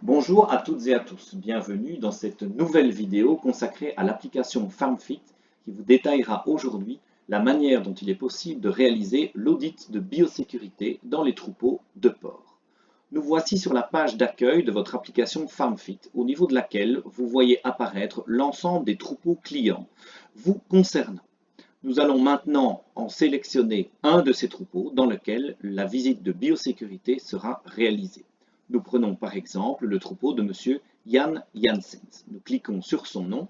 Bonjour à toutes et à tous, bienvenue dans cette nouvelle vidéo consacrée à l'application FarmFit qui vous détaillera aujourd'hui la manière dont il est possible de réaliser l'audit de biosécurité dans les troupeaux de porcs. Nous voici sur la page d'accueil de votre application FarmFit, au niveau de laquelle vous voyez apparaître l'ensemble des troupeaux clients vous concernant. Nous allons maintenant en sélectionner un de ces troupeaux dans lequel la visite de biosécurité sera réalisée. Nous prenons par exemple le troupeau de M. Jan Janssens. Nous cliquons sur son nom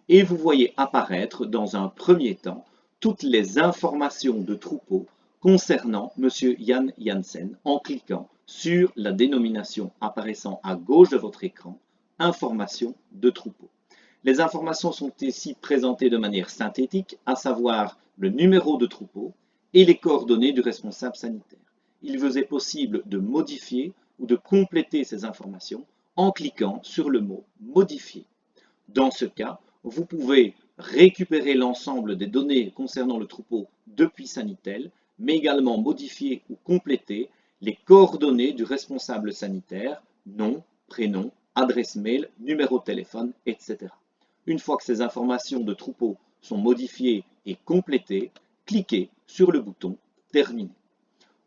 et vous voyez apparaître dans un premier temps toutes les informations de troupeau concernant M. Jan Janssen en cliquant sur la dénomination apparaissant à gauche de votre écran, Informations de troupeau. Les informations sont ici présentées de manière synthétique, à savoir le numéro de troupeau et les coordonnées du responsable sanitaire. Il vous est possible de modifier ou de compléter ces informations en cliquant sur le mot « Modifier ». Dans ce cas, vous pouvez récupérer l'ensemble des données concernant le troupeau depuis Sanitel, mais également modifier ou compléter les coordonnées du responsable sanitaire, nom, prénom, adresse mail, numéro de téléphone, etc. Une fois que ces informations de troupeau sont modifiées et complétées, cliquez sur le bouton « Terminer ».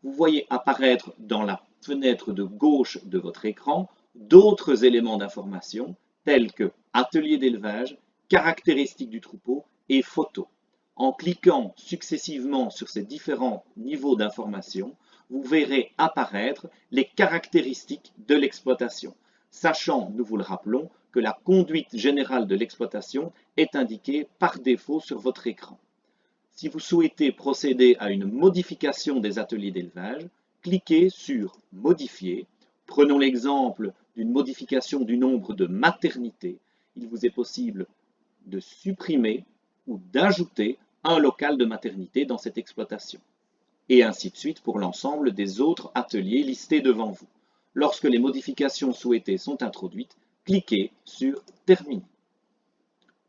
Vous voyez apparaître dans la fenêtre de gauche de votre écran d'autres éléments d'information tels que atelier d'élevage, caractéristiques du troupeau et photos. En cliquant successivement sur ces différents niveaux d'information, vous verrez apparaître les caractéristiques de l'exploitation, sachant, nous vous le rappelons, que la conduite générale de l'exploitation est indiquée par défaut sur votre écran. Si vous souhaitez procéder à une modification des ateliers d'élevage, cliquez sur « Modifier ». Prenons l'exemple d'une modification du nombre de maternités. Il vous est possible de supprimer ou d'ajouter un local de maternité dans cette exploitation. Et ainsi de suite pour l'ensemble des autres ateliers listés devant vous. Lorsque les modifications souhaitées sont introduites, cliquez sur « Terminer ».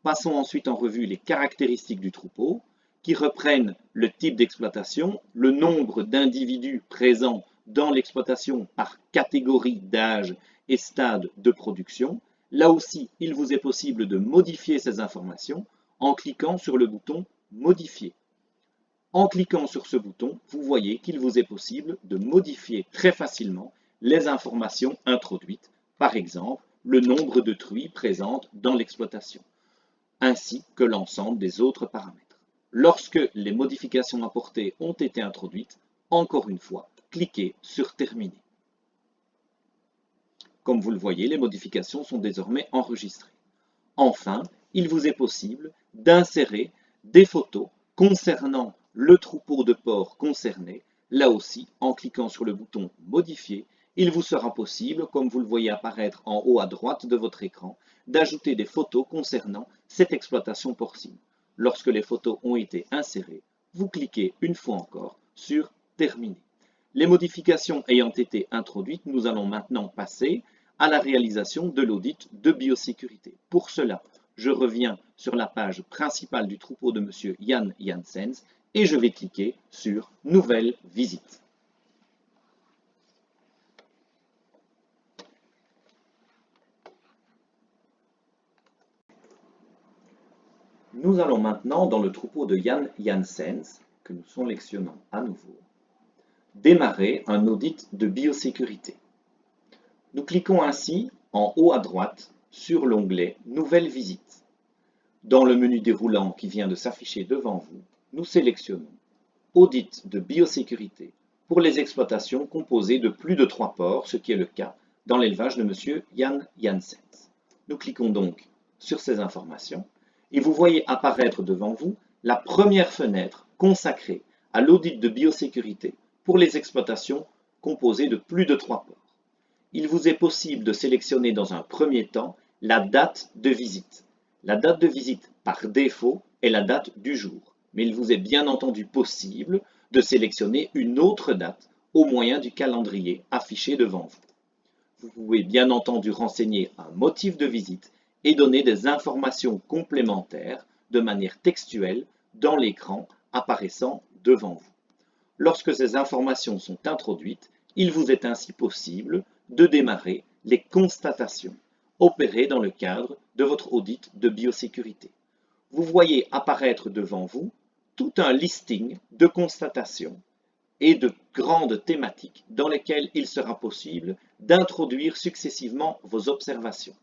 Passons ensuite en revue les caractéristiques du troupeau, qui reprennent le type d'exploitation, le nombre d'individus présents dans l'exploitation par catégorie d'âge et stade de production. Là aussi, il vous est possible de modifier ces informations en cliquant sur le bouton « Modifier ». En cliquant sur ce bouton, vous voyez qu'il vous est possible de modifier très facilement les informations introduites, par exemple le nombre de truies présentes dans l'exploitation, ainsi que l'ensemble des autres paramètres. Lorsque les modifications apportées ont été introduites, encore une fois, cliquez sur « Terminer ». Comme vous le voyez, les modifications sont désormais enregistrées. Enfin, il vous est possible d'insérer des photos concernant le troupeau de porcs concerné. Là aussi, en cliquant sur le bouton « Modifier », il vous sera possible, comme vous le voyez apparaître en haut à droite de votre écran, d'ajouter des photos concernant cette exploitation porcine. Lorsque les photos ont été insérées, vous cliquez une fois encore sur « Terminer ». Les modifications ayant été introduites, nous allons maintenant passer à la réalisation de l'audit de biosécurité. Pour cela, je reviens sur la page principale du troupeau de M. Jan Janssens et je vais cliquer sur « Nouvelle visite ». Nous allons maintenant, dans le troupeau de Jan Janssens, que nous sélectionnons à nouveau, démarrer un audit de biosécurité. Nous cliquons ainsi en haut à droite sur l'onglet « Nouvelle visite ». Dans le menu déroulant qui vient de s'afficher devant vous, nous sélectionnons « Audit de biosécurité » pour les exploitations composées de plus de 3 porcs, ce qui est le cas dans l'élevage de M. Jan Janssens. Nous cliquons donc sur ces informations et vous voyez apparaître devant vous la première fenêtre consacrée à l'audit de biosécurité pour les exploitations composées de plus de 3 porcs. Il vous est possible de sélectionner dans un premier temps la date de visite. La date de visite, par défaut, est la date du jour, mais il vous est bien entendu possible de sélectionner une autre date au moyen du calendrier affiché devant vous. Vous pouvez bien entendu renseigner un motif de visite et donner des informations complémentaires de manière textuelle dans l'écran apparaissant devant vous. Lorsque ces informations sont introduites, il vous est ainsi possible de démarrer les constatations opérées dans le cadre de votre audit de biosécurité. Vous voyez apparaître devant vous tout un listing de constatations et de grandes thématiques dans lesquelles il sera possible d'introduire successivement vos observations.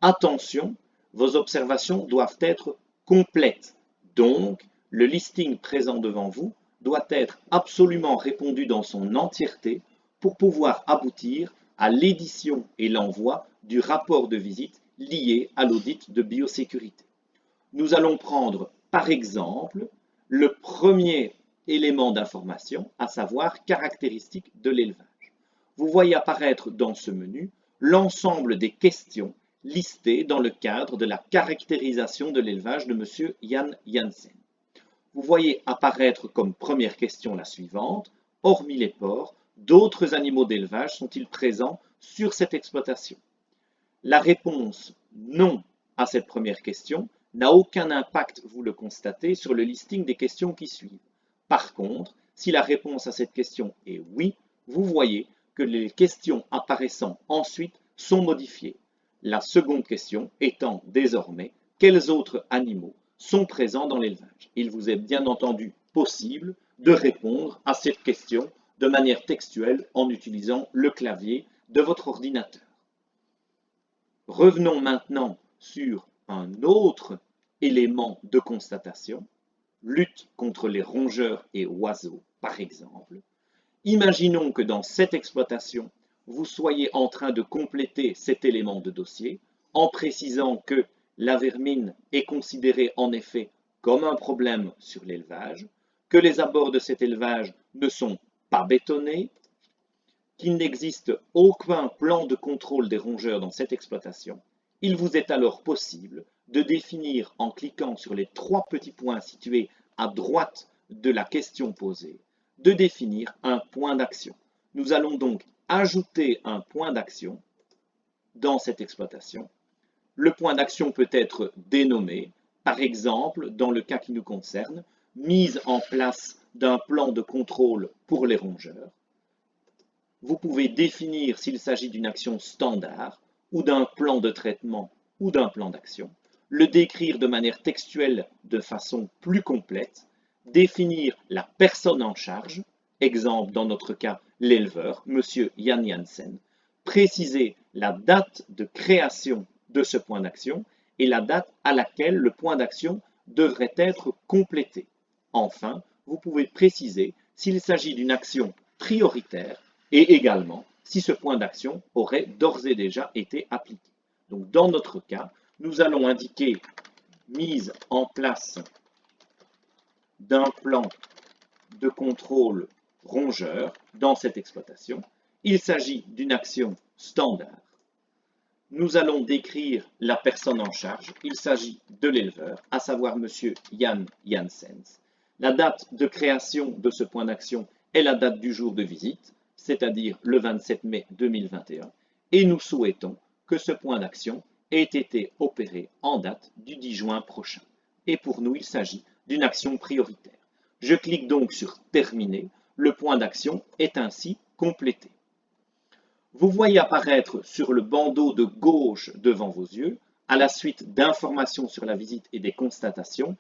Attention, vos observations doivent être complètes. Donc, le listing présent devant vous doit être absolument répondu dans son entièreté pour pouvoir aboutir à l'édition et l'envoi du rapport de visite lié à l'audit de biosécurité. Nous allons prendre par exemple le premier élément d'information, à savoir caractéristiques de l'élevage. Vous voyez apparaître dans ce menu l'ensemble des questions listées dans le cadre de la caractérisation de l'élevage de M. Jan Janssen. Vous voyez apparaître comme première question la suivante: hormis les porcs, d'autres animaux d'élevage sont-ils présents sur cette exploitation? La réponse non à cette première question n'a aucun impact, vous le constatez, sur le listing des questions qui suivent. Par contre, si la réponse à cette question est oui, vous voyez que les questions apparaissant ensuite sont modifiées. La seconde question étant désormais: quels autres animaux sont présents dans l'élevage? Il vous est bien entendu possible de répondre à cette question de manière textuelle en utilisant le clavier de votre ordinateur. Revenons maintenant sur un autre élément de constatation, lutte contre les rongeurs et oiseaux par exemple. Imaginons que dans cette exploitation, vous soyez en train de compléter cet élément de dossier en précisant que la vermine est considérée en effet comme un problème sur l'élevage, que les abords de cet élevage ne sont pas bétonnés, qu'il n'existe aucun plan de contrôle des rongeurs dans cette exploitation. Il vous est alors possible de définir, en cliquant sur les 3 petits points situés à droite de la question posée, de définir un point d'action. Nous allons donc ajouter un point d'action dans cette exploitation. Le point d'action peut être dénommé, par exemple, dans le cas qui nous concerne, mise en place d'un plan de contrôle pour les rongeurs. Vous pouvez définir s'il s'agit d'une action standard ou d'un plan de traitement ou d'un plan d'action, le décrire de manière textuelle de façon plus complète, définir la personne en charge, exemple dans notre cas l'éleveur, M. Jan Janssen, préciser la date de création de ce point d'action et la date à laquelle le point d'action devrait être complété. Enfin, vous pouvez préciser s'il s'agit d'une action prioritaire et également si ce point d'action aurait d'ores et déjà été appliqué. Donc dans notre cas, nous allons indiquer mise en place d'un plan de contrôle rongeur dans cette exploitation. Il s'agit d'une action standard. Nous allons décrire la personne en charge. Il s'agit de l'éleveur, à savoir M. Jan Janssen. La date de création de ce point d'action est la date du jour de visite, c'est-à-dire le 27 mai 2021, et nous souhaitons que ce point d'action ait été opéré en date du 10 juin prochain. Et pour nous, il s'agit d'une action prioritaire. Je clique donc sur « Terminer ». Le point d'action est ainsi complété. Vous voyez apparaître sur le bandeau de gauche devant vos yeux, à la suite d'informations sur la visite et des constatations,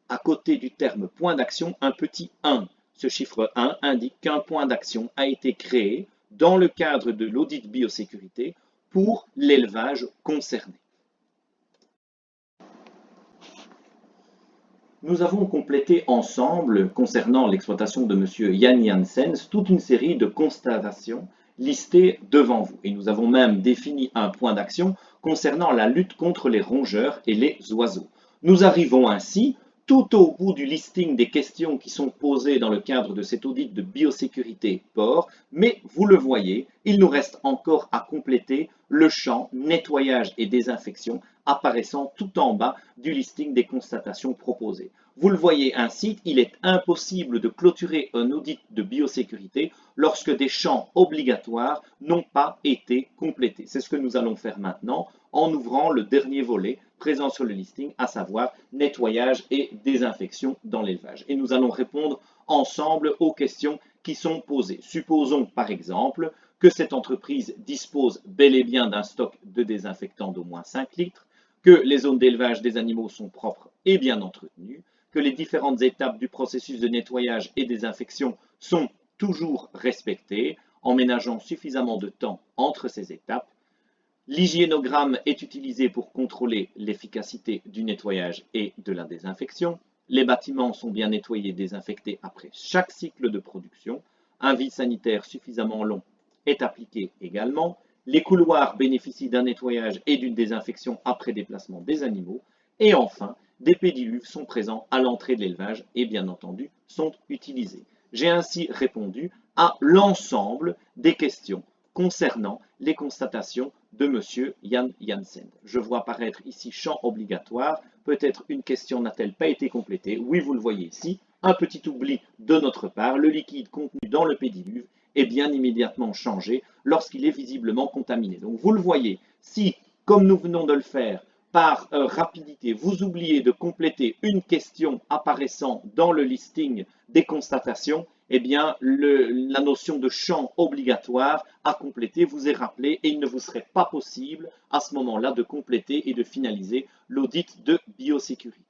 à côté du terme point d'action, un petit 1. Ce chiffre 1 indique qu'un point d'action a été créé dans le cadre de l'audit biosécurité pour l'élevage concerné. Nous avons complété ensemble, concernant l'exploitation de M. Jan Janssen, toute une série de constatations listées devant vous. Et nous avons même défini un point d'action concernant la lutte contre les rongeurs et les oiseaux. Nous arrivons ainsi tout au bout du listing des questions qui sont posées dans le cadre de cet audit de biosécurité porc, mais vous le voyez, il nous reste encore à compléter le champ nettoyage et désinfection apparaissant tout en bas du listing des constatations proposées. Vous le voyez ainsi, il est impossible de clôturer un audit de biosécurité lorsque des champs obligatoires n'ont pas été complétés. C'est ce que nous allons faire maintenant en ouvrant le dernier volet présent sur le listing, à savoir nettoyage et désinfection dans l'élevage. Et nous allons répondre ensemble aux questions qui sont posées. Supposons par exemple que cette entreprise dispose bel et bien d'un stock de désinfectants d'au moins 5 litres, que les zones d'élevage des animaux sont propres et bien entretenues, que les différentes étapes du processus de nettoyage et désinfection sont toujours respectées en ménageant suffisamment de temps entre ces étapes. L'hygiénogramme est utilisé pour contrôler l'efficacité du nettoyage et de la désinfection. Les bâtiments sont bien nettoyés et désinfectés après chaque cycle de production. Un vide sanitaire suffisamment long est appliqué également. Les couloirs bénéficient d'un nettoyage et d'une désinfection après déplacement des animaux. Et enfin, des pédiluves sont présents à l'entrée de l'élevage et bien entendu sont utilisés. J'ai ainsi répondu à l'ensemble des questions concernant les constatations de M. Jan Janssen. Je vois apparaître ici champ obligatoire. Peut-être une question n'a-t-elle pas été complétée? Oui, vous le voyez ici. Un petit oubli de notre part. Le liquide contenu dans le pédiluve est bien immédiatement changé lorsqu'il est visiblement contaminé. Donc vous le voyez, si, comme nous venons de le faire, par rapidité, vous oubliez de compléter une question apparaissant dans le listing des constatations, eh bien, la notion de champ obligatoire à compléter vous est rappelée et il ne vous serait pas possible à ce moment-là de compléter et de finaliser l'audit de biosécurité.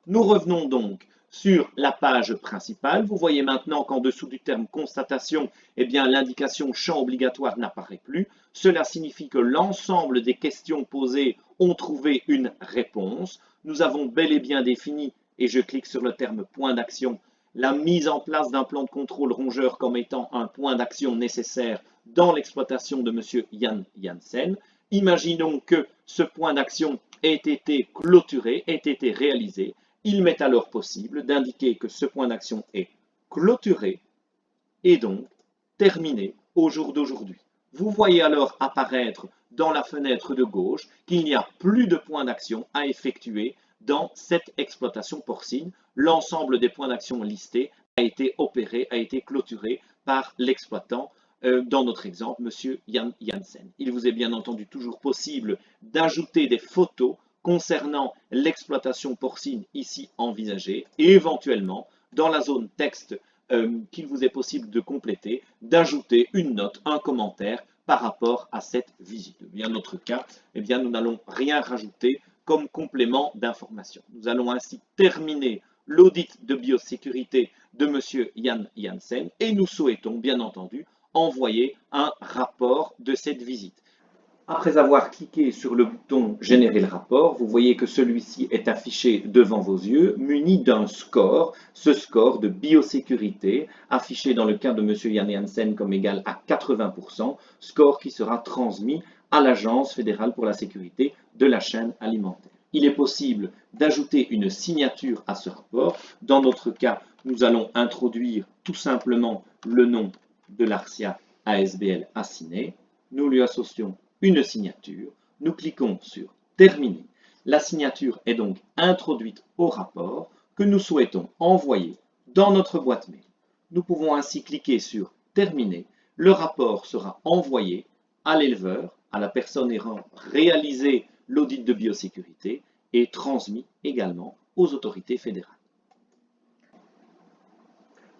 Nous revenons donc sur la page principale. Vous voyez maintenant qu'en dessous du terme constatation, eh bien, l'indication champ obligatoire n'apparaît plus. Cela signifie que l'ensemble des questions posées ont trouvé une réponse. Nous avons bel et bien défini, et je clique sur le terme point d'action, la mise en place d'un plan de contrôle rongeur comme étant un point d'action nécessaire dans l'exploitation de M. Jan Janssen. Imaginons que ce point d'action ait été clôturé, ait été réalisé. Il m'est alors possible d'indiquer que ce point d'action est clôturé et donc terminé au jour d'aujourd'hui. Vous voyez alors apparaître dans la fenêtre de gauche qu'il n'y a plus de points d'action à effectuer dans cette exploitation porcine. L'ensemble des points d'action listés a été opéré, a été clôturé par l'exploitant, dans notre exemple, M. Jan Janssen. Il vous est bien entendu toujours possible d'ajouter des photos concernant l'exploitation porcine ici envisagée et éventuellement dans la zone texte qu'il vous est possible de compléter, d'ajouter une note, un commentaire par rapport à cette visite. Dans notre cas, eh bien, nous n'allons rien rajouter comme complément d'information. Nous allons ainsi terminer l'audit de biosécurité de M. Jan Janssen et nous souhaitons bien entendu envoyer un rapport de cette visite. Après avoir cliqué sur le bouton « Générer le rapport », vous voyez que celui-ci est affiché devant vos yeux, muni d'un score, ce score de biosécurité, affiché dans le cas de M. Jan Janssen comme égal à 80%, score qui sera transmis à l'Agence fédérale pour la sécurité de la chaîne alimentaire. Il est possible d'ajouter une signature à ce rapport. Dans notre cas, nous allons introduire tout simplement le nom de l'ARSIA ASBL assigné. Nous lui associons une signature, nous cliquons sur Terminer. La signature est donc introduite au rapport que nous souhaitons envoyer dans notre boîte mail. Nous pouvons ainsi cliquer sur Terminer. Le rapport sera envoyé à l'éleveur, à la personne ayant réalisé l'audit de biosécurité et transmis également aux autorités fédérales.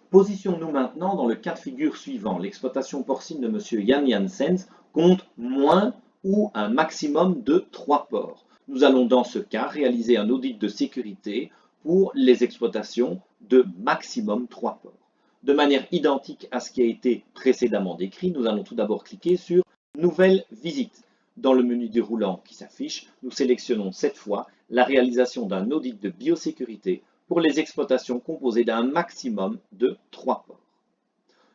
Positionnons-nous maintenant dans le cas de figure suivant. L'exploitation porcine de M. Jan Janssen compte moins ou un maximum de 3 porcs. Nous allons dans ce cas réaliser un audit de sécurité pour les exploitations de maximum 3 porcs. De manière identique à ce qui a été précédemment décrit, nous allons tout d'abord cliquer sur Nouvelle visite. Dans le menu déroulant qui s'affiche, nous sélectionnons cette fois la réalisation d'un audit de biosécurité pour les exploitations composées d'un maximum de 3 porcs.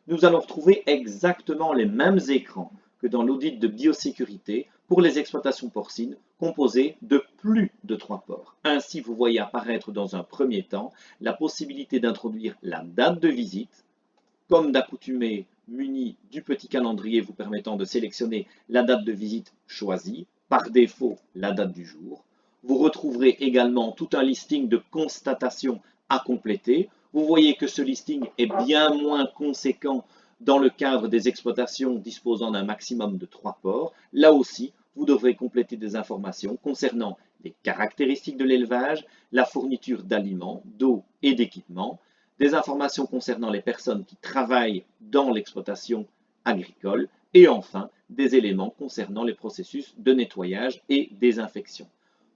Nous allons retrouver exactement les mêmes écrans que dans l'audit de biosécurité pour les exploitations porcines composées de plus de 3 porcs. Ainsi, vous voyez apparaître dans un premier temps la possibilité d'introduire la date de visite, comme d'accoutumée muni du petit calendrier vous permettant de sélectionner la date de visite choisie, par défaut la date du jour. Vous retrouverez également tout un listing de constatations à compléter. Vous voyez que ce listing est bien moins conséquent dans le cadre des exploitations disposant d'un maximum de 3 porcs. Là aussi, vous devrez compléter des informations concernant les caractéristiques de l'élevage, la fourniture d'aliments, d'eau et d'équipements, des informations concernant les personnes qui travaillent dans l'exploitation agricole, et enfin des éléments concernant les processus de nettoyage et désinfection.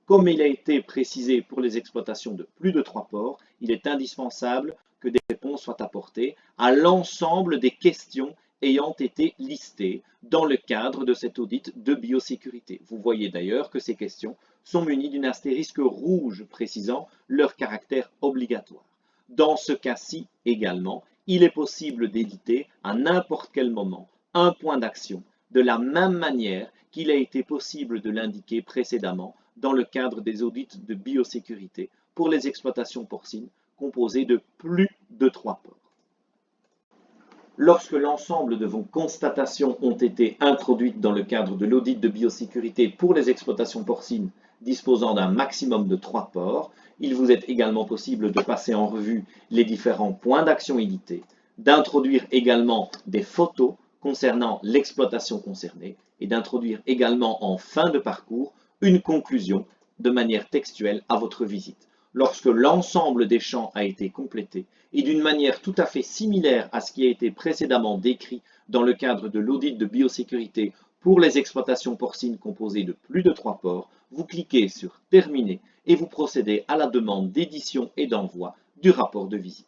Comme il a été précisé pour les exploitations de plus de 3 porcs, il est indispensable que des réponses soient apportées à l'ensemble des questions ayant été listées dans le cadre de cet audit de biosécurité. Vous voyez d'ailleurs que ces questions sont munies d'une astérisque rouge précisant leur caractère obligatoire. Dans ce cas-ci également, il est possible d'éditer à n'importe quel moment un point d'action de la même manière qu'il a été possible de l'indiquer précédemment dans le cadre des audits de biosécurité pour les exploitations porcines composées de plus de 3 porcs. Lorsque l'ensemble de vos constatations ont été introduites dans le cadre de l'audit de biosécurité pour les exploitations porcines disposant d'un maximum de 3 porcs, il vous est également possible de passer en revue les différents points d'action édités, d'introduire également des photos concernant l'exploitation concernée et d'introduire également en fin de parcours une conclusion de manière textuelle à votre visite. Lorsque l'ensemble des champs a été complété et d'une manière tout à fait similaire à ce qui a été précédemment décrit dans le cadre de l'audit de biosécurité pour les exploitations porcines composées de plus de 3 porcs, vous cliquez sur Terminer et vous procédez à la demande d'édition et d'envoi du rapport de visite.